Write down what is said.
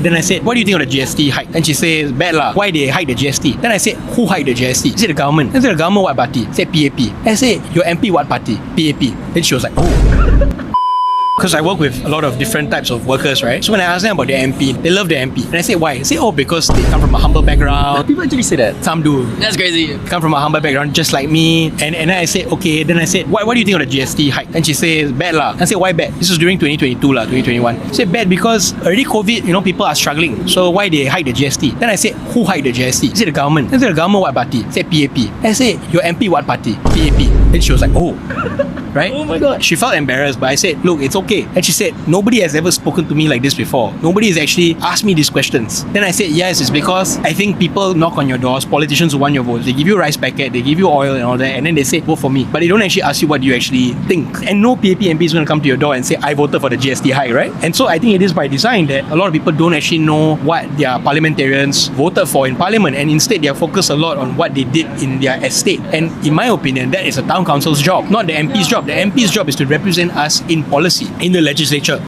Then I said, what do you think of the GST hike? And she says, bad lah. Why they hike the GST? Then I said, who hiked the GST? She said, the government. I said, the government what party? I said, PAP. I said, your MP what party? PAP. Then she was like, oh. Because I work with a lot of different types of workers, right? So when I ask them about their MP, they love their MP. And I say, why? They say, oh, because they come from a humble background. People actually say that. Some do. That's crazy. Come from a humble background, just like me. And then I said, okay. Then I said, what do you think of the GST hike? And she says, bad lah. I said, why bad? This was during 2022 lah, 2021. I said, bad because already COVID, people are struggling. So why they hike the GST? Then I said, who hiked the GST? I said, the government. I said, the government what party? I said, PAP. I said, your MP what party? PAP. Then she was like, oh. Right? Oh my god. She felt embarrassed, but I said, look, it's okay. And she said, nobody has ever spoken to me like this before. Nobody has actually asked me these questions. Then I said, yes, it's because I think people knock on your doors, politicians who want your votes. They give you a rice packet, they give you oil and all that, and then they say, vote for me. But they don't actually ask you what you actually think. And no PAP MP is going to come to your door and say, I voted for the GST hike, right? And so I think it is by design that a lot of people don't actually know what their parliamentarians voted for in parliament, and instead they are focused a lot on what they did in their estate. And in my opinion, that is a town council's job, not the MP's job. The MP's job is to represent us in policy, in the legislature.